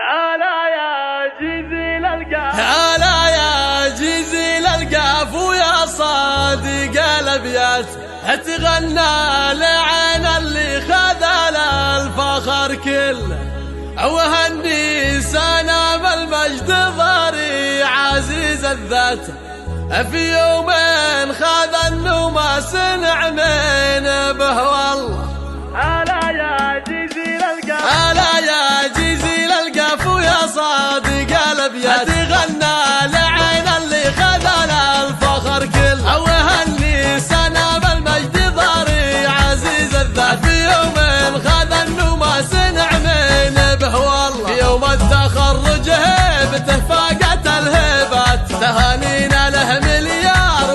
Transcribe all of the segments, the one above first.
هلا يا جزيل القاف، هلا يا جزيل القاف ويا صادق الابيات، اتغنى لعين اللي خذل الفخر كله، وهني سنة بالمجد ضري عزيز الذات، في يومين خذ النوماس نعمين به والله. هلا يا جزيل القاف، هلا يا جزيل القاف ويا صادق الابيات، اتغنى لعين اللي خذل الفخر كله، وهني سنة بالمجد ضري عزيز الذات، في يومين خذ النوماس نعمين به والله. في يوم التخرج هيبته فاقت الهيبات، تهانينا له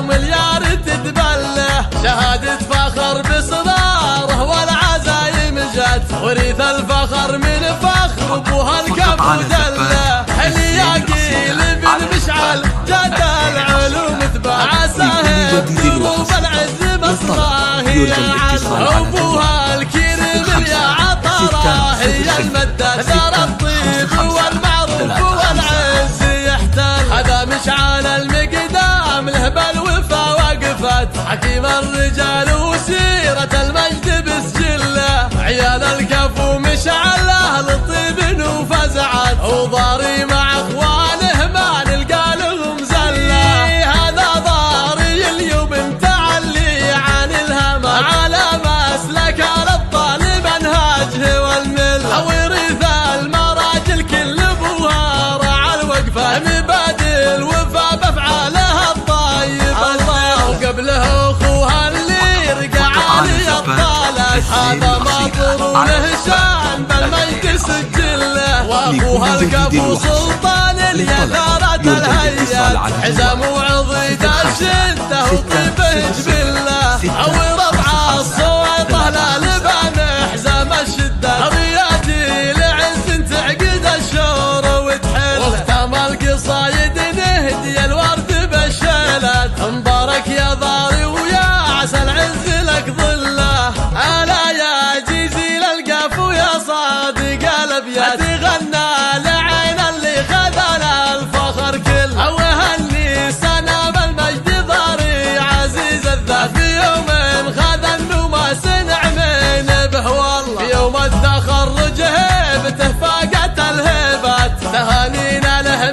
مليار تتبله، شهادة فخر بصغاره والعزايم جات، وريث الفخر من فخر ابوها الكف ودله، الياقيل بن مشعل جاد العلوم تباع، ساهب دروب العز بصره هي عل، ابوها الكريم يا عطره هي المدة، ثار الطيب والمعروف والعز يحتل، هذا مشعل المقدام له بالوفا وقفت، حكيم الرجال وسيرة المجد بسجله، عيال الكف ومشعل اهل الطيب وفزعت، وضاري مع اخوانه ما نلقى لهم زله، هذا ضاري اليوم متعلي عن الهمل، على مسلك الطالب منهاجه والمله، ويرث المراجل كل ابوها رعى الوقفه، مبادئ الوفا بافعالها الطيب الله، وقبله اخوها اللي رقع علي الطالب، هذا مطر له شان بالمجد سجله، واخوها الكفو سلطان اليثارة الهيات، حزام وعضيد الشده وطيبه جبله، او ربع الصويطه لا لبان حزام الشده، رياجي لعز تعقد الشور وتحل، واختم القصايد نهدي الورد بالشيلات، مبارك يا ضاري ويا عسى العز لك ظله. هلا يا جزيل القاف ويا صادق الابيات، اتغنى لعين اللي خذل الفخر كله، وهني سنة بالمجد ضاري عزيز الذات، في يومين خذ النوماس نعمين به والله. في يوم التخرج هيبته فاقت الهيبات، تهانينا له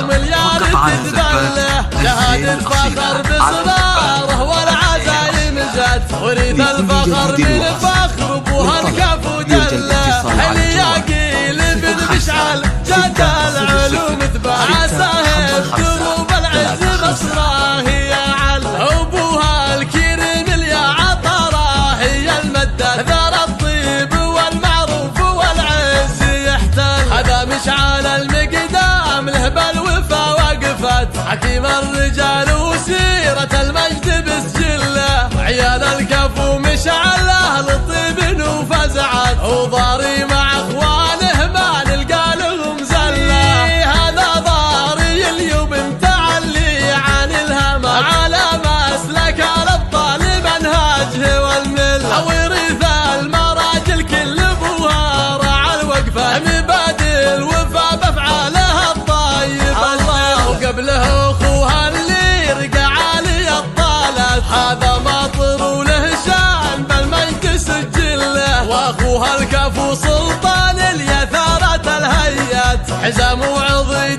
مليار تتبله، شهادة فخر بصغاره والعزايم جات، وريث الفخر من فخر ابوها الكف ودله، الياقيل بن مشعل جاد العلوم تباع، ساهب دروب العز بصره هي عل، ابوها الكريم يا عطره هي المدة، ثار الطيب والمعروف والعز يحتل، هذا مشعل المقدام له بالوفا وقفت، حكيم الرجال وسيرة المجد بسجله، عيال الكف ومشعل اهل الطيب وفزعت، وضاري مع اخوانه ما نلقى لهم زله، هذا ضاري اليوم متعلي عن الهمل، على مسلك الابطال منهاجه والمله، ويرث المراجل كل ابوها رعى الوقفه، مبادئ الوفا بافعالها الطيب الله، وقبله اخوها اللي رقع علي الطالب، هذا مطر له شان بالمجد سجله، واخوها الكفو سلطان اليثارة الهيات، حزام وعضيد